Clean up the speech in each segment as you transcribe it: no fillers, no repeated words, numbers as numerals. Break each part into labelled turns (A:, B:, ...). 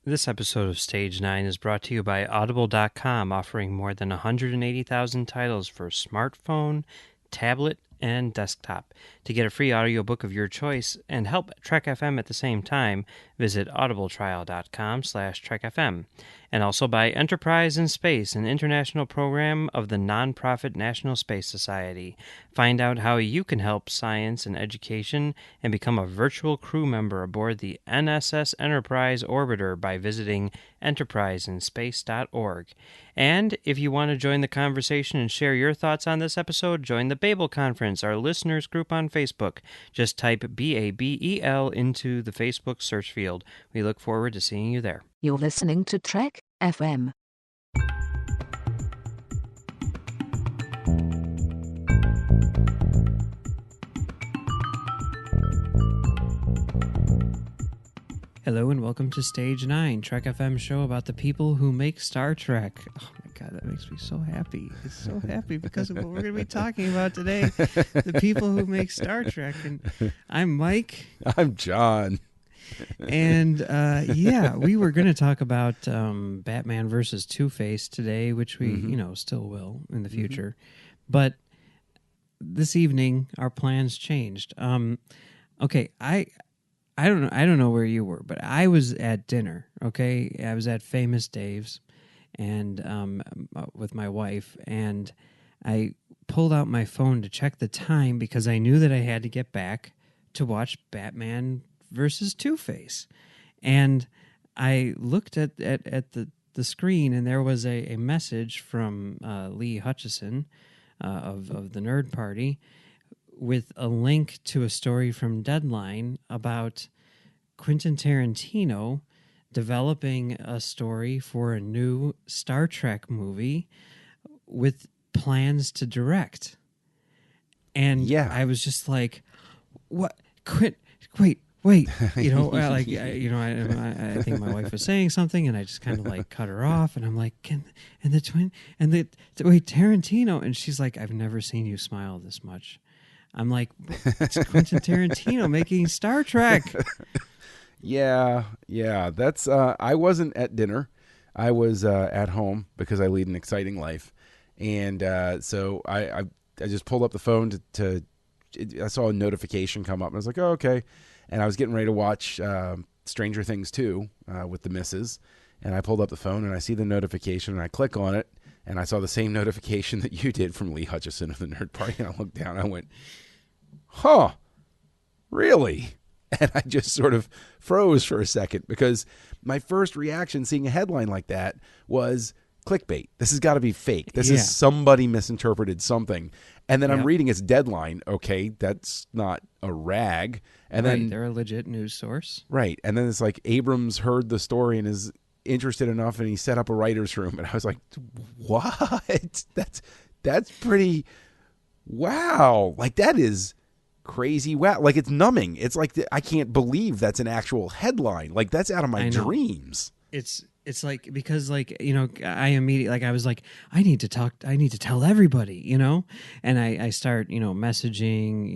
A: This episode of Stage 9 is brought to you by Audible.com, offering more than 180,000 titles for smartphone, tablet, and desktop. To get a free audiobook of your choice and help Trek FM at the same time, visit audibletrial.com/trekfm. And also by Enterprise in Space, an international program of the nonprofit National Space Society. Find out how you can help science and education and become a virtual crew member aboard the NSS Enterprise Orbiter by visiting enterpriseinspace.org. And if you want to join the conversation and share your thoughts on this episode, join the Babel Conference, our listeners group on Facebook. Just type BABEL into the Facebook search field. We look forward to seeing you there.
B: You're listening to Trek FM.
A: Hello and welcome to Stage 9, Trek FM show about the people who make Star Trek. Oh my God, that makes me so happy. It's so happy because of what we're going to be talking about today. The people who make Star Trek. And I'm Mike.
C: I'm John.
A: And we were going to talk about Batman versus Two-Face today, which we, still will in the future. But this evening, our plans changed. Okay, I don't know where you were, but I was at dinner. Okay, I was at Famous Dave's, and with my wife, and I pulled out my phone to check the time because I knew that I had to get back to watch Batman versus Two-Face, and I looked at the screen, and there was a message from Lee Hutchison of the Nerd Party, with a link to a story from Deadline about Quentin Tarantino developing a story for a new Star Trek movie with plans to direct. And I was just like, "What? Wait." I think my wife was saying something, and I just kind of like cut her off, and I'm like, wait, Tarantino, and she's like, "I've never seen you smile this much." I'm like, it's Quentin Tarantino making Star Trek.
C: Yeah. That's. I wasn't at dinner. I was at home because I lead an exciting life, and so I just pulled up the phone I saw a notification come up, and I was like, oh, okay. And I was getting ready to watch Stranger Things 2 with the missus, and I pulled up the phone, and I see the notification, and I click on it, and I saw the same notification that you did from Lee Hutchison of the Nerd Party, and I looked down, and I went, huh, really? And I just sort of froze for a second, because my first reaction seeing a headline like that was clickbait. This has got to be fake. This is somebody misinterpreted something. And then I'm reading its Deadline. Okay, that's not a rag. And then
A: they're a legit news source.
C: Right. And then it's like Abrams heard the story and is interested enough, and he set up a writer's room. And I was like, what? That's pretty, wow. Like, that is crazy. Wow. Like, it's numbing. It's like, I can't believe that's an actual headline. Like, that's out of my dreams.
A: It's like, because like, I immediately, like, I was like, I need to tell everybody, and I start, messaging,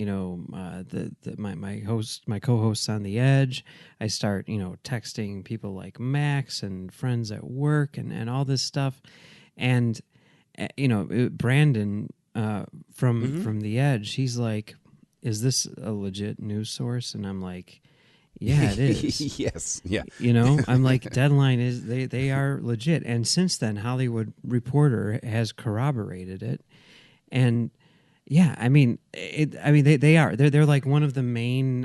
A: my co-hosts on the Edge. I start, texting people like Max and friends at work and all this stuff. And, Brandon, from the Edge, he's like, is this a legit news source? And I'm like, yeah, it is.
C: Yes. Yeah.
A: I'm like, Deadline is, they are legit. And since then, Hollywood Reporter has corroborated it. And yeah, I mean, they are. They're like one of the main,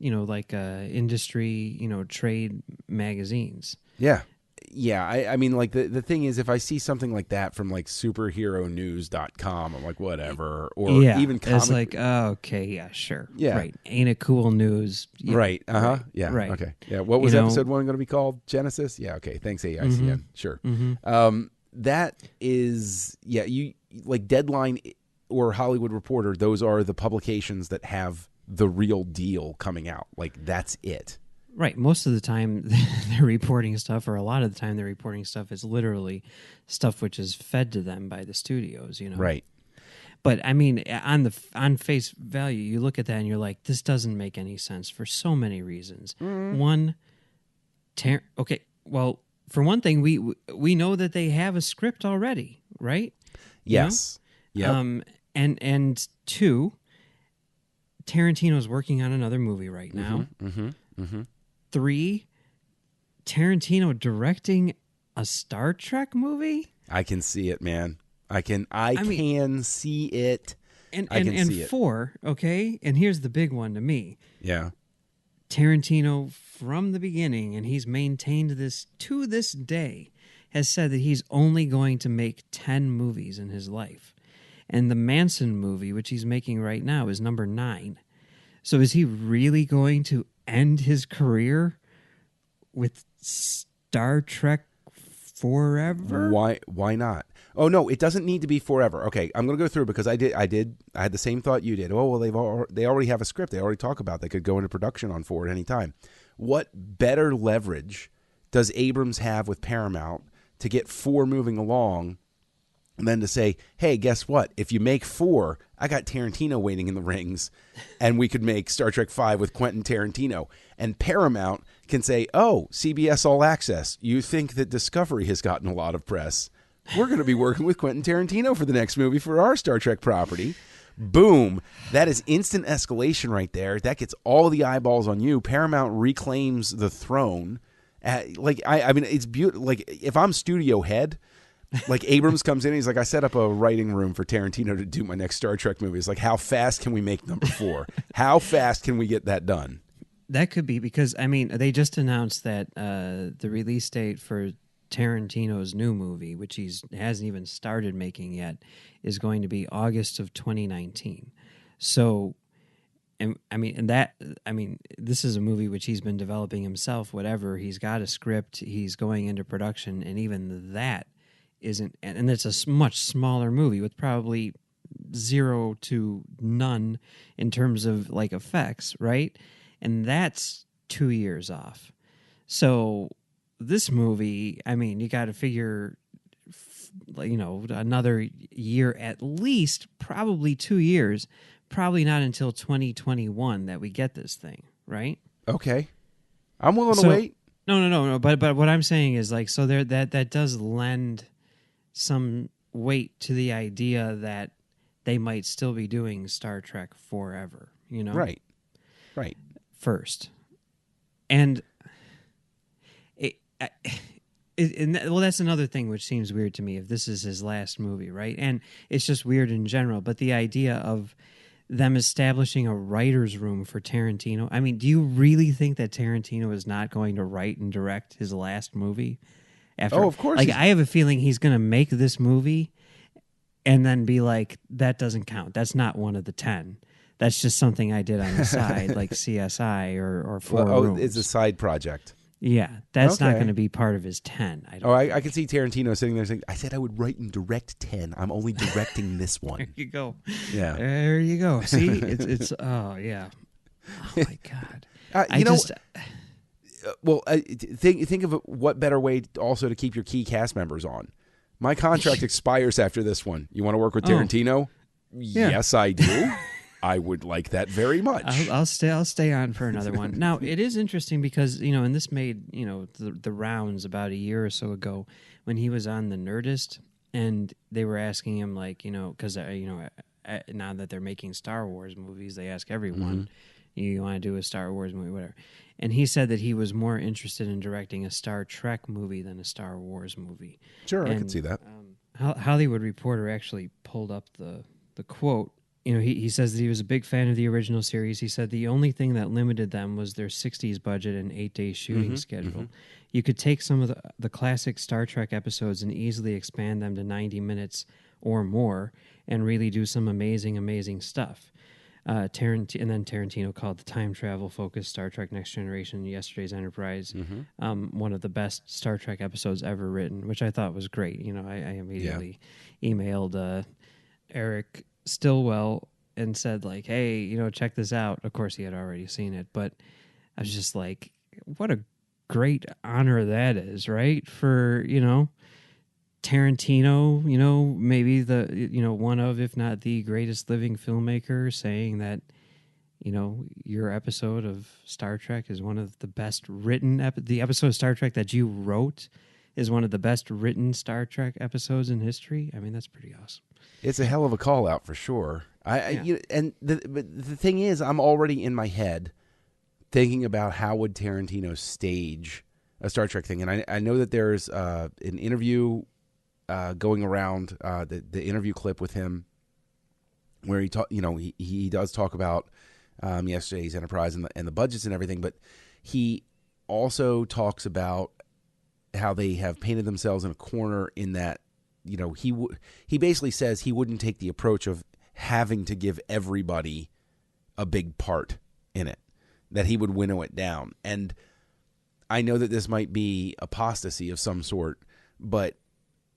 A: industry, trade magazines.
C: Yeah. Yeah, I mean, like, the thing is, if I see something like that from, like, superheronews.com, I'm like, whatever. Or even comic...
A: It's like, oh, okay, yeah, sure.
C: Yeah.
A: Right. Ain't it cool news? Yeah,
C: right. Uh-huh.
A: Right.
C: Yeah.
A: Right.
C: Okay. Yeah. What was episode 1 going to be called? Genesis? Yeah. Okay. Thanks, AICN.
A: Mm-hmm.
C: Sure.
A: Mm-hmm.
C: That is, you like Deadline or Hollywood Reporter, those are the publications that have the real deal coming out. Like, that's it.
A: Right. Most of the time they're reporting stuff, or a lot of the time they're reporting stuff is literally stuff which is fed to them by the studios,
C: Right.
A: But I mean, on face value, you look at that and you're like, this doesn't make any sense for so many reasons. One, Well, for one thing, we know that they have a script already, right?
C: Yes. Yep.
A: And two, Tarantino's working on another movie right now. Three, Tarantino directing a Star Trek movie.
C: I can see it, man. I can see it.
A: And four, okay? And here's the big one to me.
C: Yeah.
A: Tarantino, from the beginning, and he's maintained this to this day, has said that he's only going to make 10 movies in his life. And the Manson movie, which he's making right now, is number 9. So is he really going to end his career with Star Trek forever?
C: Why not? Oh no, it doesn't need to be forever. Okay, I'm going to go through because I had the same thought you did. Oh well, they already have a script. They already talk about. They could go into production on 4 at any time. What better leverage does Abrams have with Paramount to get 4 moving along, and then to say, hey, guess what? If you make 4, I got Tarantino waiting in the rings, and we could make Star Trek 5 with Quentin Tarantino. And Paramount can say, oh, CBS All Access, you think that Discovery has gotten a lot of press. We're going to be working with Quentin Tarantino for the next movie for our Star Trek property. Boom. That is instant escalation right there. That gets all the eyeballs on you. Paramount reclaims the throne. I mean, it's beautiful. Like, if I'm studio head, like Abrams comes in and he's like, I set up a writing room for Tarantino to do my next Star Trek movie. It's like, how fast can we make number 4? How fast can we get that done?
A: That could be because, I mean, they just announced that the release date for Tarantino's new movie, which he hasn't even started making yet, is going to be August of 2019. So, this is a movie which he's been developing himself, whatever. He's got a script, he's going into production, and even that isn't, and it's a much smaller movie with probably 0 to none in terms of like effects, right? And that's 2 years off. So this movie, I mean, you got to figure, another year at least, probably 2 years, probably not until 2021 that we get this thing, right?
C: Okay. I'm willing to wait.
A: No. But what I'm saying is, like, so there that does lend some weight to the idea that they might still be doing Star Trek forever,
C: Right.
A: First. And that's another thing which seems weird to me if this is his last movie, right? And it's just weird in general, but the idea of them establishing a writer's room for Tarantino. I mean, do you really think that Tarantino is not going to write and direct his last movie?
C: Of course.
A: Like, I have a feeling he's going to make this movie and then be like, that doesn't count. That's not one of the 10. That's just something I did on the side, like CSI or 4 Rooms.
C: It's a side project.
A: Yeah, that's not going to be part of his 10.
C: I can see Tarantino sitting there saying, I said I would write and direct 10. I'm only directing this one.
A: There you go.
C: Yeah.
A: There you go. See, it's oh, yeah. Oh, my God.
C: Think of what better way also to keep your key cast members on. My contract expires after this one. You want to work with Tarantino?
A: Yeah.
C: Yes, I do. I would like that very much.
A: I'll stay on for another one. Now, it is interesting because, and this made, the rounds about a year or so ago when he was on the Nerdist, and they were asking him, like, because, now that they're making Star Wars movies, they ask everyone, you want to do a Star Wars movie, whatever. And he said that he was more interested in directing a Star Trek movie than a Star Wars movie.
C: Sure, I can see that.
A: Hollywood Reporter actually pulled up the quote. He says that he was a big fan of the original series. He said the only thing that limited them was their 60s budget and 8-day shooting schedule. You could take some of the classic Star Trek episodes and easily expand them to 90 minutes or more and really do some amazing, amazing stuff. And then Tarantino called the time travel-focused Star Trek Next Generation, Yesterday's Enterprise, one of the best Star Trek episodes ever written, which I thought was great. I immediately emailed Eric Stillwell and said, like, hey, check this out. Of course, he had already seen it, but I was just like, what a great honor that is, right? For, Tarantino, maybe the, one of, if not the greatest living filmmaker, saying that, your episode of Star Trek is one of the best written. The episode of Star Trek that you wrote is one of the best written Star Trek episodes in history. I mean, that's pretty awesome.
C: It's a hell of a call out for sure. And the thing is, I'm already in my head thinking about how would Tarantino stage a Star Trek thing, and I know that there's an interview going around, the interview clip with him, where he does talk about yesterday's Enterprise and the budgets and everything, but he also talks about how they have painted themselves in a corner in that, he basically says he wouldn't take the approach of having to give everybody a big part in it, that he would winnow it down. And I know that this might be apostasy of some sort, but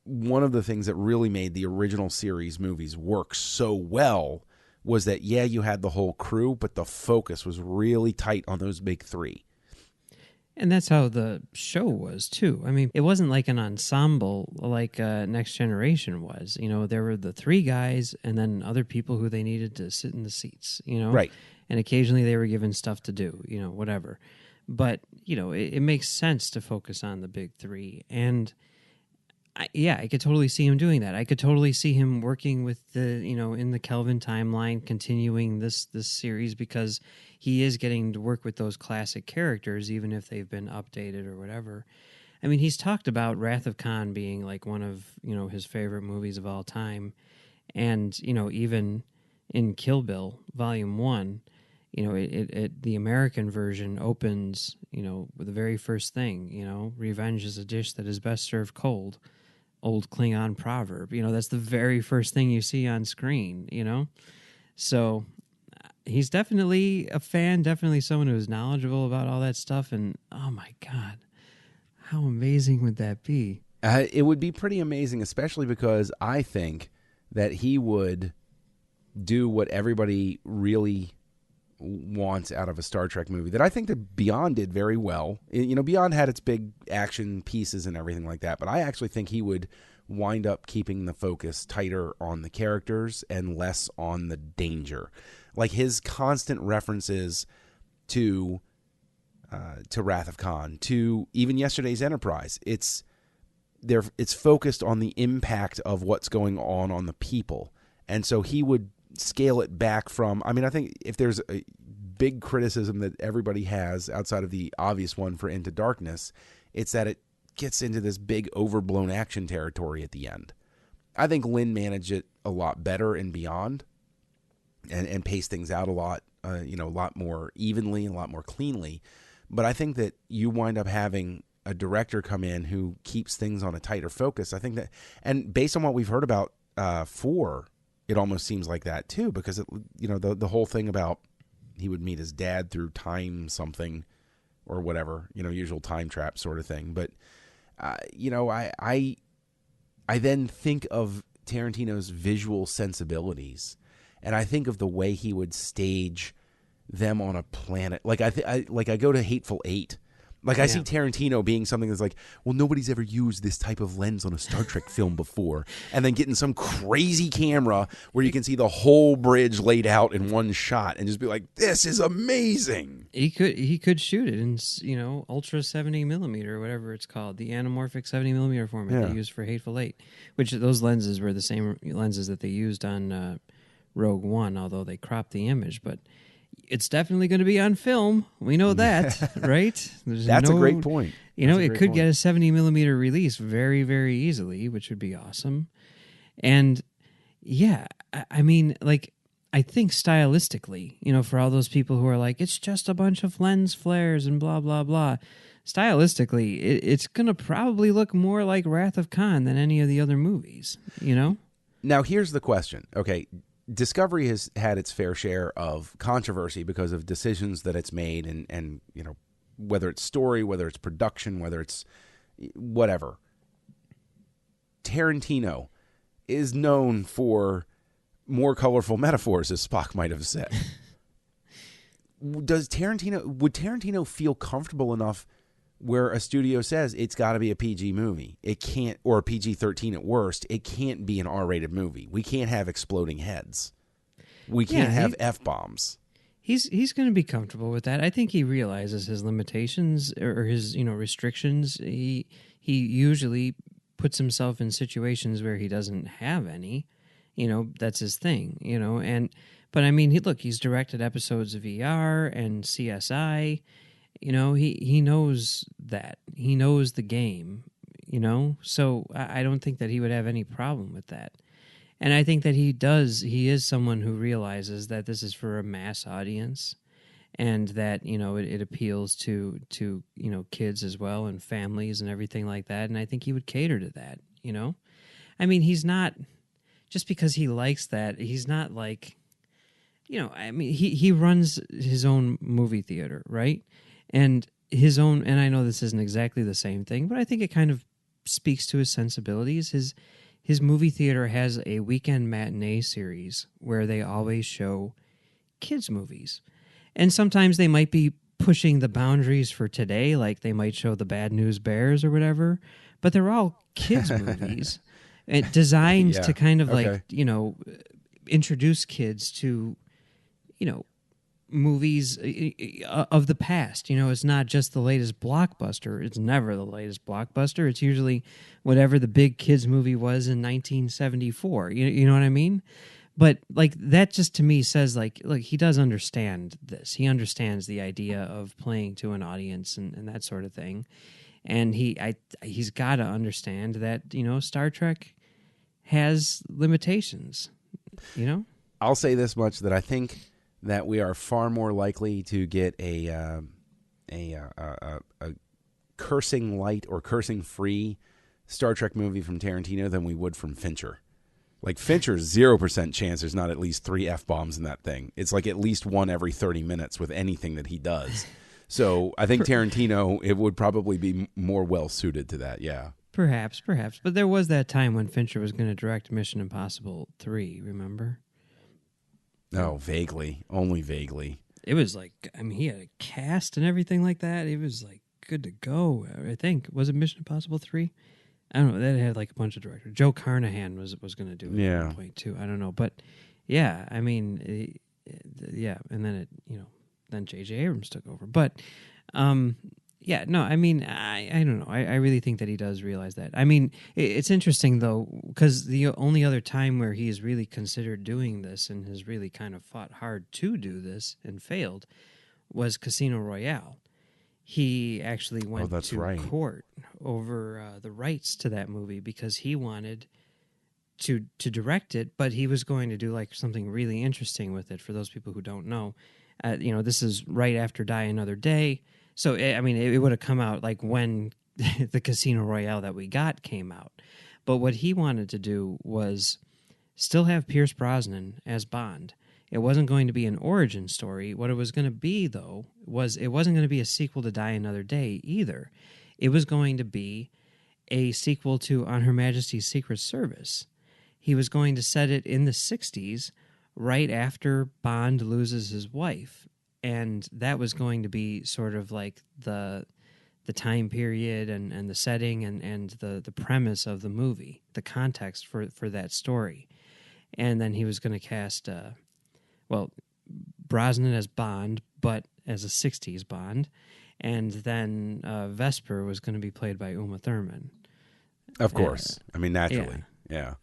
C: one of the things that really made the original series movies work so well was that, you had the whole crew, but the focus was really tight on those big three.
A: And that's how the show was, too. I mean, it wasn't like an ensemble like Next Generation was. There were the three guys and then other people who they needed to sit in the seats,
C: Right.
A: And occasionally they were given stuff to do, whatever. But, it makes sense to focus on the big three. And I could totally see him doing that. I could totally see him working with in the Kelvin timeline, continuing this series, because he is getting to work with those classic characters, even if they've been updated or whatever. I mean, he's talked about Wrath of Khan being like one of, his favorite movies of all time. And, even in Kill Bill, Volume 1, the American version opens, with the very first thing, revenge is a dish that is best served cold. Old Klingon proverb. That's the very first thing you see on screen, So he's definitely a fan, definitely someone who's knowledgeable about all that stuff. And, oh, my God, how amazing would that be?
C: It would be pretty amazing, especially because I think that he would do what everybody really wants out of a Star Trek movie that I think that Beyond did very well. Beyond had its big action pieces and everything like that, but I actually think he would wind up keeping the focus tighter on the characters and less on the danger. Like his constant references to Wrath of Khan, to even yesterday's Enterprise, it's focused on the impact of what's going on the people. And so he would scale it back from, I think if there's a big criticism that everybody has outside of the obvious one for Into Darkness, it's that it gets into this big overblown action territory at the end. I think Lynn managed it a lot better in Beyond and paced things out a lot, a lot more evenly and a lot more cleanly. But I think that you wind up having a director come in who keeps things on a tighter focus. I think that, and based on what we've heard about 4, it almost seems like that too, because the whole thing about he would meet his dad through time something or whatever, usual time trap sort of thing. But I then think of Tarantino's visual sensibilities, and I think of the way he would stage them on a planet. Like I go to Hateful Eight. Like I see Tarantino being something that's like, well, nobody's ever used this type of lens on a Star Trek film before, and then getting some crazy camera where you can see the whole bridge laid out in one shot, and just be like, this is amazing.
A: He could shoot it in ultra 70 millimeter or whatever it's called, the anamorphic 70 millimeter format they used for Hateful Eight, which those lenses were the same lenses that they used on Rogue One, although they cropped the image, but. It's definitely going to be on film. We know that, right?
C: That's a great point.
A: It could get a 70 millimeter release very, very easily, which would be awesome. And I think stylistically, for all those people who are like, it's just a bunch of lens flares and blah, blah, blah. Stylistically, it's going to probably look more like Wrath of Khan than any of the other movies,
C: Now, here's the question. Okay. Discovery has had its fair share of controversy because of decisions that it's made and whether it's story, whether it's production, whether it's whatever. Tarantino is known for more colorful metaphors, as Spock might have said. Would Tarantino feel comfortable enough where a studio says it's got to be a PG movie? It can't, or a PG-13 at worst. It can't be an R-rated movie. We can't have exploding heads. We can't have F-bombs.
A: he's going to be comfortable with that. I think he realizes his limitations or his restrictions. He usually puts himself in situations where he doesn't have any. That's his thing. But I mean, he's directed episodes of ER and CSI. He knows that. He knows the game. So I don't think that he would have any problem with that. And I think that he is someone who realizes that this is for a mass audience and that, it appeals to kids as well and families and everything like that. And I think he would cater to that, I mean, he's not, just because he likes that, he's not like, he runs his own movie theater, right? And and I know this isn't exactly the same thing, but I think it kind of speaks to his sensibilities. His movie theater has a weekend matinee series where they always show kids' movies. And sometimes they might be pushing the boundaries for today, like they might show the Bad News Bears or whatever, but they're all kids' movies designed to kind of introduce kids to, movies of the past. It's not just the latest blockbuster. It's never the latest blockbuster. It's usually whatever the big kids movie was in 1974. You know what I mean? But like that just to me says like he does understand this. He understands the idea of playing to an audience and that sort of thing. And he's got to understand that, Star Trek has limitations,
C: I'll say this much, that I think that we are far more likely to get a cursing light or cursing free Star Trek movie from Tarantino than we would from Fincher. Like Fincher's 0% chance there's not at least 3 F-bombs in that thing. It's like at least one every 30 minutes with anything that he does. So I think Tarantino, it would probably be more well suited to that. Yeah.
A: Perhaps. But there was that time when Fincher was going to direct Mission Impossible 3, remember?
C: Oh, vaguely. Only vaguely.
A: It was like, I mean, he had a cast and everything like that. It was like good to go, I think. Was it Mission Impossible 3? I don't know. That had like a bunch of directors. Joe Carnahan was going to do it at one point too. I don't know. But yeah, I mean, yeah. And then then J.J. Abrams took over. But yeah, no, I mean, I don't know. I really think that he does realize that. I mean, it's interesting, though, because the only other time where he has really considered doing this and has really kind of fought hard to do this and failed was Casino Royale. He actually went to court over the rights to that movie because he wanted to direct it, but he was going to do like something really interesting with it. For those people who don't know, this is right after Die Another Day. So, I mean, it would have come out like when the Casino Royale that we got came out. But what he wanted to do was still have Pierce Brosnan as Bond. It wasn't going to be an origin story. What it was going to be, though, was it wasn't going to be a sequel to Die Another Day either. It was going to be a sequel to On Her Majesty's Secret Service. He was going to set it in the 60s, right after Bond loses his wife. And that was going to be sort of like the time period and the setting and the premise of the movie, the context for that story. And then he was going to cast, Brosnan as Bond, but as a 60s Bond. And then Vesper was going to be played by Uma Thurman.
C: Of course. I mean, naturally. Yeah.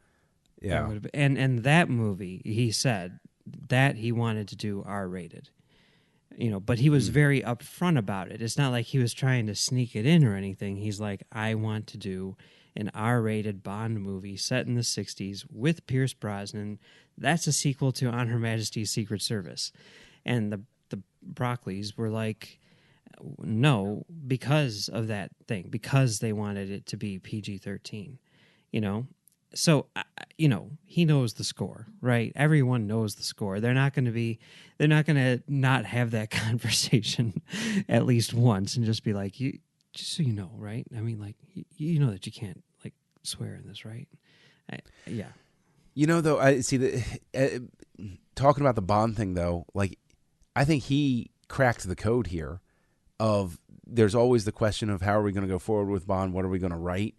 A: And that movie, he said that he wanted to do R-rated. But he was very upfront about it. It's not like he was trying to sneak it in or anything. He's like, I want to do an R-rated Bond movie set in the 60s with Pierce Brosnan. That's a sequel to On Her Majesty's Secret Service. And the Broccoli's were like, no, because of that thing, because they wanted it to be PG-13, So, he knows the score, right? Everyone knows the score. They're not going to not have that conversation at least once and just be like, just so you know, right? I mean, like, you know that you can't, like, swear in this, right? Yeah.
C: Though, I see talking about the Bond thing, though, like, I think he cracked the code here of there's always the question of how are we going to go forward with Bond? What are we going to write?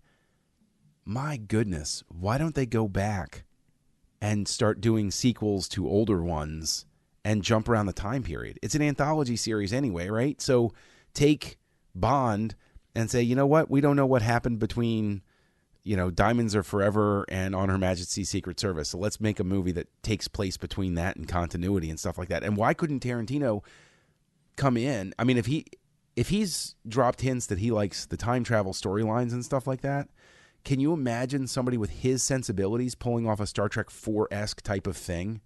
C: My goodness, why don't they go back and start doing sequels to older ones and jump around the time period. It's an anthology series anyway, right? So take Bond and say, you know what? We don't know what happened between, Diamonds Are Forever and On Her Majesty's Secret Service. So let's make a movie that takes place between that and continuity and stuff like that. And why couldn't Tarantino come in? I mean, if he's dropped hints that he likes the time travel storylines and stuff like that, can you imagine somebody with his sensibilities pulling off a Star Trek 4-esque type of thing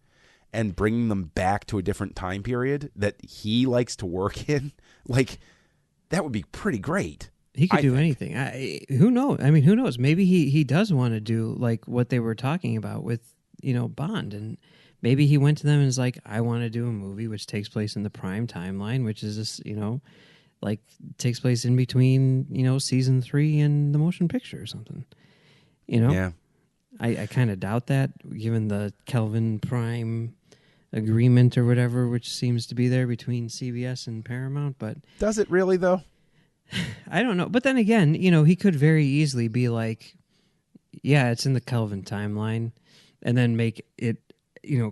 C: and bringing them back to a different time period that he likes to work in? Like, that would be pretty great.
A: He could do anything. Who knows? I mean, who knows? Maybe he does want to do like what they were talking about with, Bond. And maybe he went to them and was like, I want to do a movie which takes place in the prime timeline, which is this, like takes place in between, season 3 and the motion picture or something.
C: Yeah.
A: I kind of doubt that, given the Kelvin Prime agreement or whatever, which seems to be there between CBS and Paramount. But
C: does it really, though?
A: I don't know. But then again, he could very easily be like, yeah, it's in the Kelvin timeline, and then make it,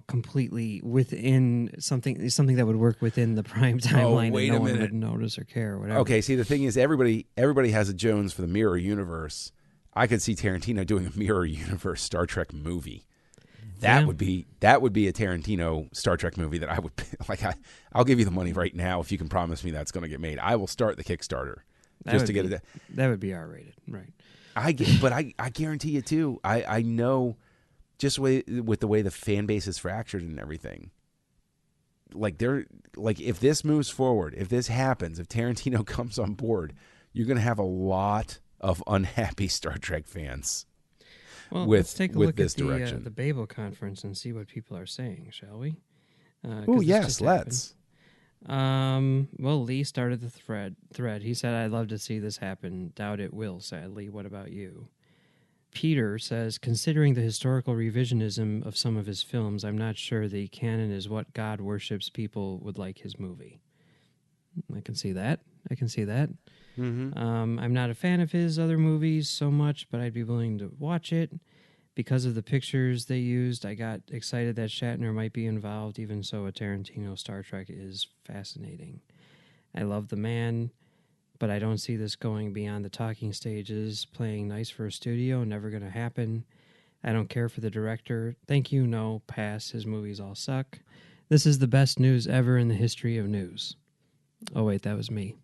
A: completely within something that would work within the prime timeline, and no one would notice or care or whatever.
C: Okay, see, the thing is, everybody has a Jones for the mirror universe. I could see Tarantino doing a mirror universe Star Trek movie. That would be a Tarantino Star Trek movie that I would like. I'll give you the money right now if you can promise me that's going to get made. I will start the Kickstarter just to get it.
A: That would be R-rated, right?
C: I guarantee you too. I know just with the way the fan base is fractured and everything. Like if this moves forward, if this happens, if Tarantino comes on board, you're going to have a lot of unhappy Star Trek fans.
A: Well, let's take a look at
C: direction.
A: The Babel conference and see what people are saying, shall we?
C: Oh, yes, let's.
A: Well, Lee started the thread. He said, I'd love to see this happen. Doubt it will, sadly. What about you? Peter says, considering the historical revisionism of some of his films, I'm not sure the canon is what God worships people would like his movie. I can see that. Mm-hmm. I'm not a fan of his other movies so much, but I'd be willing to watch it. Because of the pictures they used, I got excited that Shatner might be involved. Even so, a Tarantino Star Trek is fascinating. I love the man, but I don't see this going beyond the talking stages. Playing nice for a studio, never going to happen. I don't care for the director. Thank you, no, pass. His movies all suck. This is the best news ever in the history of news. Oh, wait, that was me.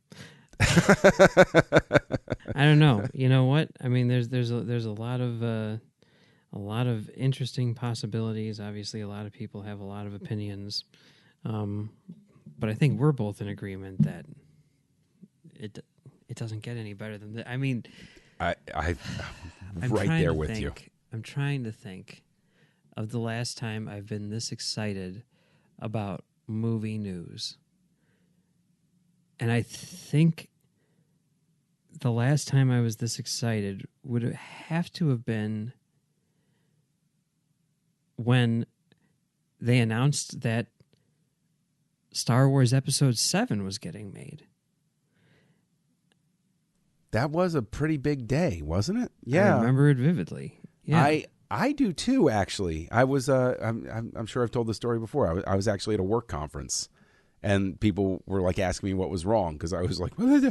A: I don't know. You know what? I mean, there's a lot of interesting possibilities. Obviously, a lot of people have a lot of opinions, but I think we're both in agreement that it doesn't get any better than that. I mean,
C: I'm right there with you.
A: I'm trying to think of the last time I've been this excited about movie news. And I think the last time I was this excited would have to have been when they announced that Star Wars Episode 7 was getting made.
C: That was a pretty big day, wasn't it? Yeah.
A: I remember it vividly. Yeah.
C: I do too, actually. I was I'm sure I've told the story before. I was actually at a work conference. And people were like asking me what was wrong because I was like, yeah.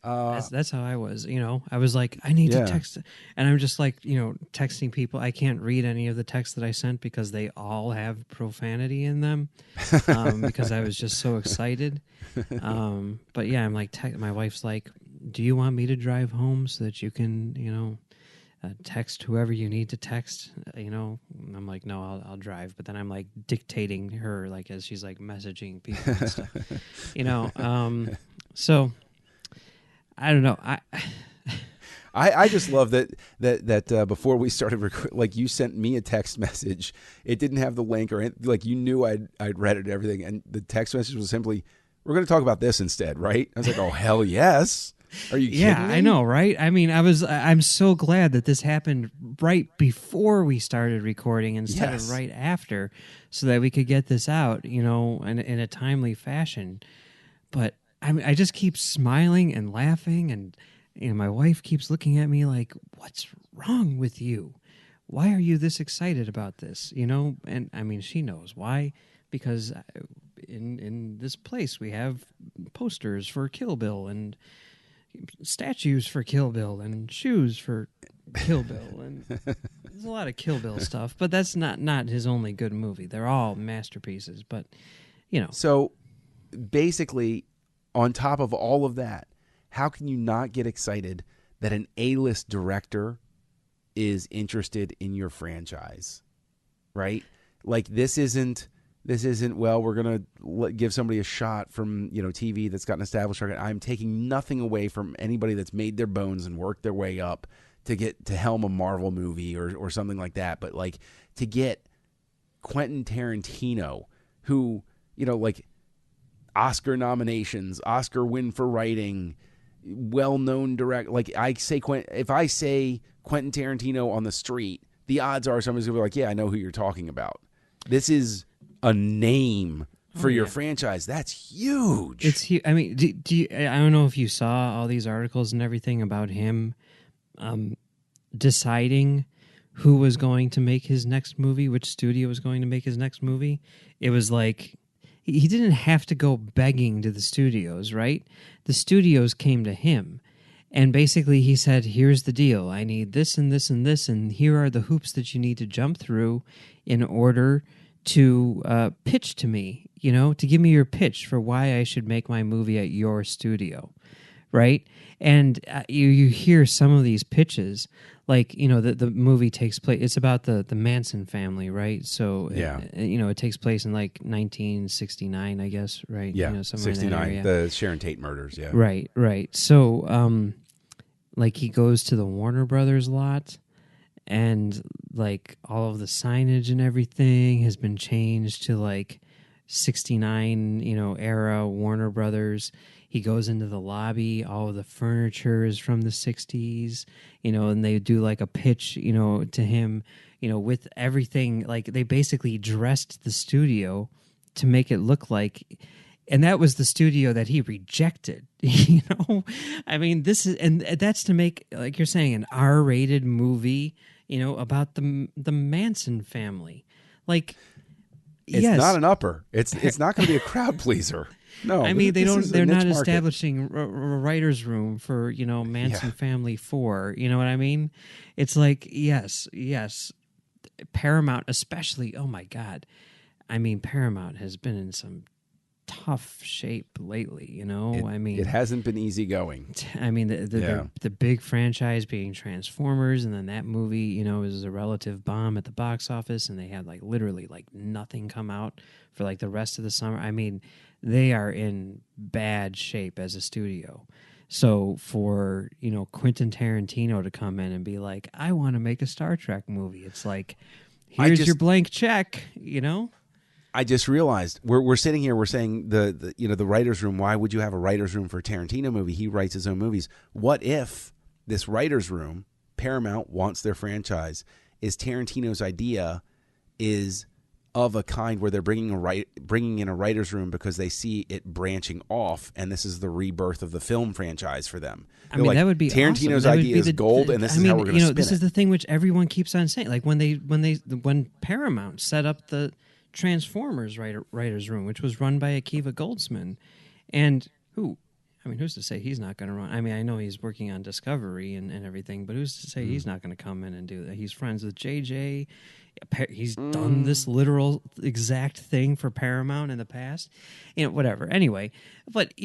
A: That's how I was. I was like, I need to text, and I'm just like, texting people. I can't read any of the texts that I sent because they all have profanity in them. Because I was just so excited. But yeah, I'm like, my wife's like, do you want me to drive home so that you can, text whoever you need to text, and I'm like, no, I'll drive. But then I'm like dictating her, like, as she's like messaging people and stuff, so I don't know.
C: I just love that before we started like you sent me a text message. It didn't have the link or anything, like you knew I'd read it and everything. And the text message was simply, we're going to talk about this instead. Right. I was like, oh, hell yes. Are you kidding me?
A: I know, right? I mean, I'm so glad that this happened right before we started recording instead of right after, so that we could get this out, in a timely fashion. But I just keep smiling and laughing, and my wife keeps looking at me like, "What's wrong with you? why are you this excited about this? You know, and I mean, she knows why, because in this place we have posters for Kill Bill and statues for Kill Bill and shoes for Kill Bill, and there's a lot of Kill Bill stuff, but that's not his only good movie. They're all masterpieces, but you know.
C: So basically, on top of all of that, how can you not get excited that an A-list director is interested in your franchise, right? Like this isn't, well, we're going to give somebody a shot from, TV that's got an established record. I'm taking nothing away from anybody that's made their bones and worked their way up to get to helm a Marvel movie or something like that. But like to get Quentin Tarantino, who, like Oscar nominations, Oscar win for writing, well-known direct. Like if I say Quentin Tarantino on the street, the odds are somebody's gonna be like, yeah, I know who you're talking about. This is a name for your franchise. That's huge.
A: It's huge. I mean, do you, I don't know if you saw all these articles and everything about him deciding who was going to make his next movie, which studio was going to make his next movie. It was like he didn't have to go begging to the studios, right? The studios came to him. And basically he said, here's the deal. I need this and this and this, and here are the hoops that you need to jump through in order to pitch to me, to give me your pitch for why I should make my movie at your studio, right? And you hear some of these pitches, like, the movie takes place, it's about the Manson family, right? So,
C: yeah.
A: It takes place in like 1969, I guess, right?
C: Yeah,
A: somewhere
C: 69,
A: in that area.
C: the Sharon Tate murders, yeah.
A: Right. So, like he goes to the Warner Brothers lot, and like all of the signage and everything has been changed to like 69, era Warner Brothers. He goes into the lobby, all of the furniture is from the 60s, and they do like a pitch, to him, with everything. Like they basically dressed the studio to make it look like, and that was the studio that he rejected, I mean, and that's to make, like you're saying, an R-rated movie, about the Manson family. Like,
C: it's not an upper. It's not going to be a crowd pleaser. No,
A: I mean they're not
C: market.
A: establishing a writer's room for Manson Family 4. You know what I mean? It's like yes, Paramount especially. Oh my God, I mean Paramount has been in some tough shape lately.
C: It hasn't been easy going.
A: I mean the big franchise being Transformers, and then that movie is a relative bomb at the box office, and they had like literally like nothing come out for like the rest of the summer. I mean, they are in bad shape as a studio. So for, Quentin Tarantino to come in and be like, I want to make a Star Trek movie. It's like, here's your blank check,
C: I just realized we're sitting here, we're saying the writer's room. Why would you have a writer's room for a Tarantino movie? He writes his own movies. What if this writer's room, Paramount wants their franchise, is Tarantino's idea is of a kind where they're bringing in a writer's room because they see it branching off, and this is the rebirth of the film franchise for them. They're
A: that would be
C: Tarantino's
A: awesome.
C: idea is gold, and this is how we're going to spin
A: this is the thing which everyone keeps on saying. Like when Paramount set up the Transformers writer's room, which was run by Akiva Goldsman, and who's to say he's not going to run? I mean, I know he's working on Discovery and everything, but who's to say he's not going to come in and do that? He's friends with JJ. He's done this literal exact thing for Paramount in the past. Whatever. Anyway, but,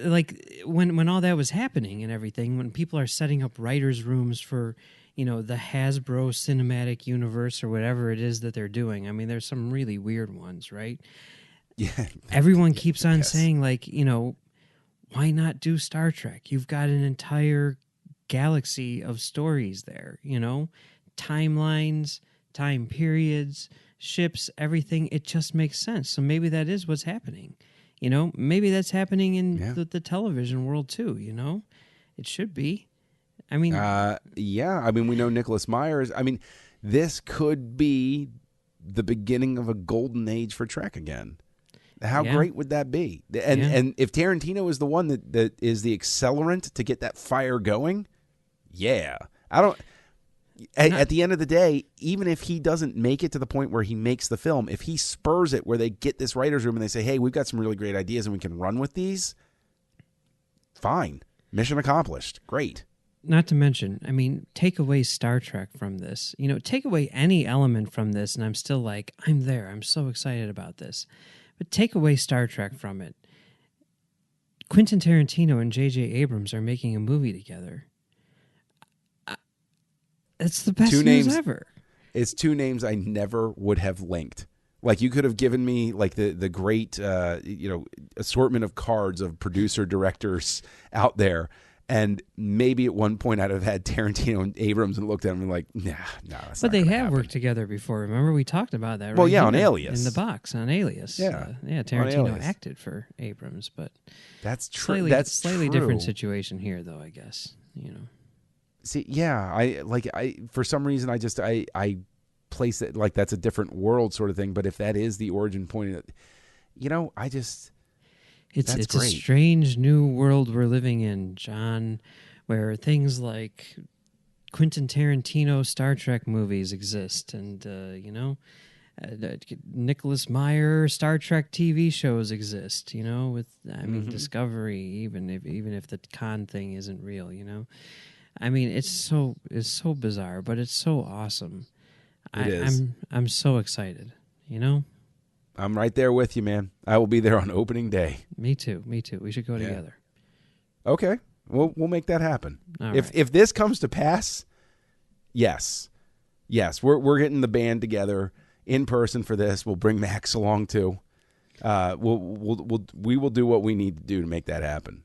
A: like when all that was happening and everything, when people are setting up writers' rooms for, the Hasbro cinematic universe or whatever it is that they're doing, I mean, there's some really weird ones, right?
C: Yeah.
A: Everyone keeps on saying, like, why not do Star Trek? You've got an entire galaxy of stories there, timelines, time periods, ships, everything. It just makes sense. So maybe that is what's happening. Maybe that's happening in the television world too, It should be. I mean...
C: I mean, we know Nicholas Myers. I mean, this could be the beginning of a golden age for Trek again. How great would that be? And if Tarantino is the one that is the accelerant to get that fire going, I don't... at the end of the day, even if he doesn't make it to the point where he makes the film, if he spurs it where they get this writer's room and they say, hey, we've got some really great ideas and we can run with these, fine. Mission accomplished. Great.
A: Not to mention, I mean, take away Star Trek from this. Take away any element from this, and I'm still like, I'm there. I'm so excited about this. But take away Star Trek from it. Quentin Tarantino and J.J. Abrams are making a movie together. It's the best news ever.
C: It's two names I never would have linked. Like, you could have given me like the great assortment of cards of producer directors out there, and maybe at one point I'd have had Tarantino and Abrams and looked at them and like, nah.
A: But they have worked together before. Remember, we talked about that.
C: Well, on Alias,
A: in the box on Alias.
C: Yeah,
A: Tarantino acted for Abrams, but
C: that's true.
A: Slightly different situation here, though. I guess
C: See, yeah, I for some reason I place it like that's a different world sort of thing. But if that is the origin point,
A: It's
C: great.
A: A strange new world we're living in, John, where things like Quentin Tarantino Star Trek movies exist, and Nicholas Meyer Star Trek TV shows exist. Discovery, even if the Khan thing isn't real. I mean, it's so bizarre, but it's so awesome.
C: It is.
A: I'm so excited.
C: I'm right there with you, man. I will be there on opening day.
A: Me too. We should go together.
C: Okay. We'll make that happen. If this comes to pass, yes. We're getting the band together in person for this. We'll bring Max along too. We will do what we need to do to make that happen.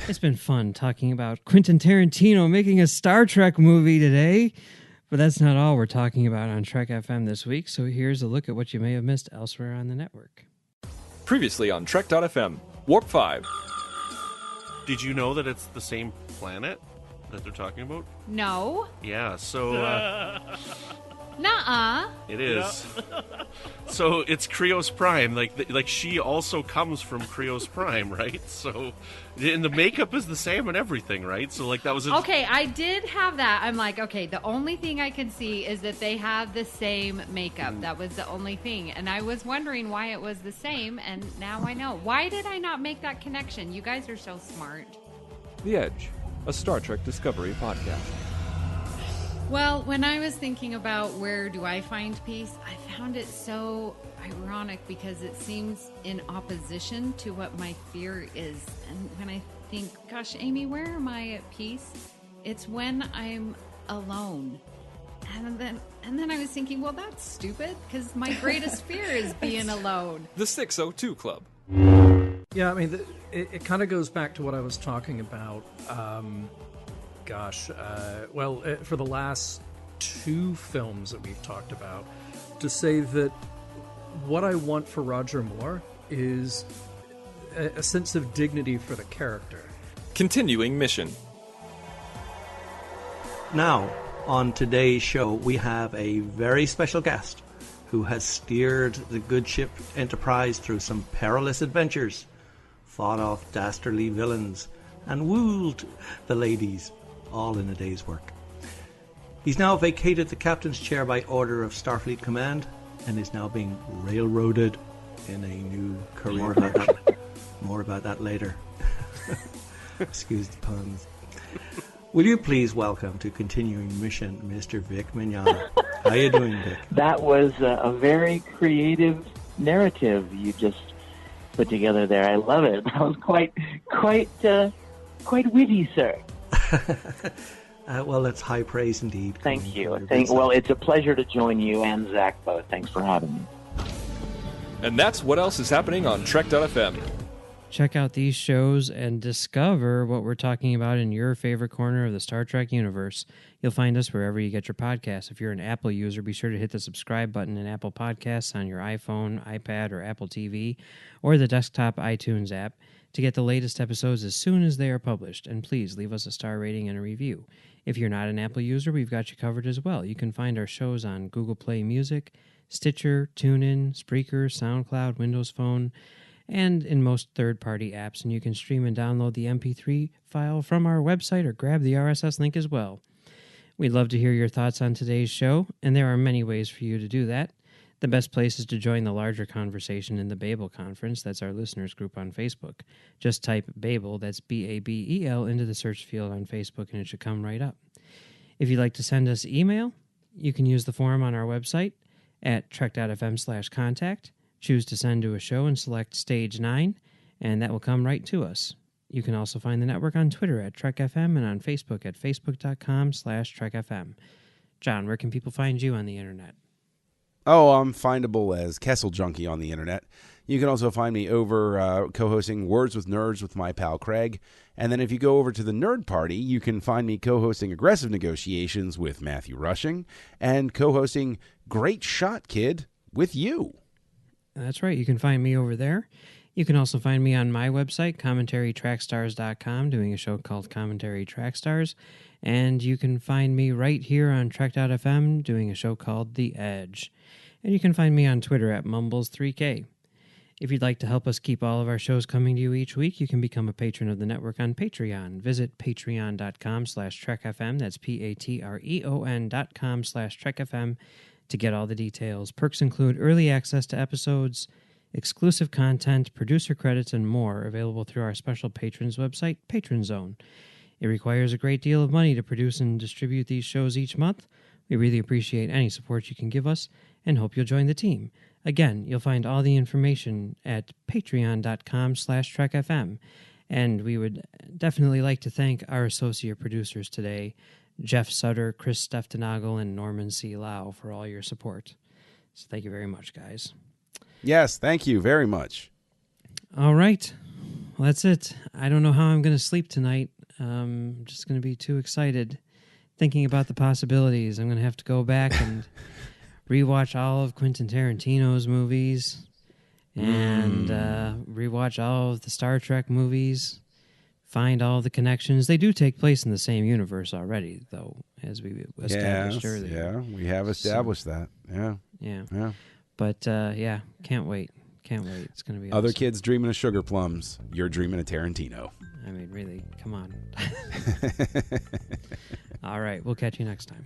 A: It's been fun talking about Quentin Tarantino making a Star Trek movie today. But that's not all we're talking about on Trek FM this week, so here's a look at what you may have missed elsewhere on the network.
D: Previously on Trek.fm, Warp 5.
E: Did you know that it's the same planet that they're talking about?
F: No.
E: Yeah, so...
F: Nuh-uh.
E: It is. So it's Krios Prime. Like she also comes from Krios Prime, right? So, and the makeup is the same and everything, right? So that was
F: okay. I did have that. I'm like, okay. The only thing I can see is that they have the same makeup. That was the only thing, and I was wondering why it was the same. And now I know. Why did I not make that connection? You guys are so smart.
D: The Edge, a Star Trek Discovery podcast.
F: Well, when I was thinking about where do I find peace, I found it so ironic because it seems in opposition to what my fear is. And when I think, gosh, Amy, where am I at peace? It's when I'm alone. And then I was thinking, well, that's stupid because my greatest fear is being alone.
D: The 602 Club.
G: Yeah, I mean, it kind of goes back to what I was talking about. For the last two films that we've talked about, to say that what I want for Roger Moore is a sense of dignity for the character.
D: Continuing mission.
H: Now, on today's show, we have a very special guest who has steered the good ship Enterprise through some perilous adventures, fought off dastardly villains, and wooed the ladies, all in a day's work. He's now vacated the captain's chair by order of Starfleet Command and is now being railroaded in a new career. More about that later. Excuse the puns. Will you please welcome to Continuing Mission, Mr. Vic Mignogna. How you doing, Vic?
I: That was a very creative narrative you just put together there. I love it. That was quite witty, sir.
H: Well, that's high praise indeed.
I: Thank you. Well, it's a pleasure to join you and Zach both. Thanks for having me.
D: And that's what else is happening on Trek.fm.
A: Check out these shows and discover what we're talking about in your favorite corner of the Star Trek universe. You'll find us wherever you get your podcasts. If you're an Apple user, be sure to hit the subscribe button in Apple Podcasts on your iPhone, iPad, or Apple TV, or the desktop iTunes app to get the latest episodes as soon as they are published. And please leave us a star rating and a review. If you're not an Apple user, we've got you covered as well. You can find our shows on Google Play Music, Stitcher, TuneIn, Spreaker, SoundCloud, Windows Phone, and in most third-party apps. And you can stream and download the MP3 file from our website or grab the RSS link as well. We'd love to hear your thoughts on today's show, and there are many ways for you to do that. The best place is to join the larger conversation in the Babel Conference. That's our listeners group on Facebook. Just type Babel, that's Babel, into the search field on Facebook, and it should come right up. If you'd like to send us email, you can use the form on our website at trek.fm/contact. Choose to send to a show and select Stage 9, and that will come right to us. You can also find the network on Twitter at TrekFM and on Facebook at facebook.com/TrekFM. John, where can people find you on the internet?
C: Oh, I'm findable as Kessel Junkie on the internet. You can also find me over co-hosting Words with Nerds with my pal Craig. And then if you go over to the Nerd Party, you can find me co-hosting Aggressive Negotiations with Matthew Rushing and co-hosting Great Shot Kid with you.
A: That's right. You can find me over there. You can also find me on my website, commentarytrackstars.com, doing a show called Commentary Trackstars. And you can find me right here on Trek.fm, doing a show called The Edge. And you can find me on Twitter at Mumbles3K. If you'd like to help us keep all of our shows coming to you each week, you can become a patron of the network on Patreon. Visit patreon.com/TrekFM. That's patreon.com/TrekFM to get all the details. Perks include early access to episodes, exclusive content, producer credits, and more available through our special patrons website, Patron Zone. It requires a great deal of money to produce and distribute these shows each month. We really appreciate any support you can give us and hope you'll join the team. Again, you'll find all the information at patreon.com/TrekFM. And we would definitely like to thank our associate producers today, Jeff Sutter, Chris Steftenagel, and Norman C. Lau, for all your support. So thank you very much, guys.
C: Yes, thank you very much.
A: All right. Well, that's it. I don't know how I'm going to sleep tonight. I'm just going to be too excited thinking about the possibilities. I'm going to have to go back and rewatch all of Quentin Tarantino's movies and rewatch all of the Star Trek movies, find all the connections. They do take place in the same universe already, though, as we established earlier.
C: Yeah, we have established that. Yeah.
A: Yeah. But, can't wait. Can't wait. It's going to be
C: Other
A: awesome.
C: kids dreaming of sugar plums. You're dreaming of Tarantino.
A: I mean, really, come on. All right, we'll catch you next time.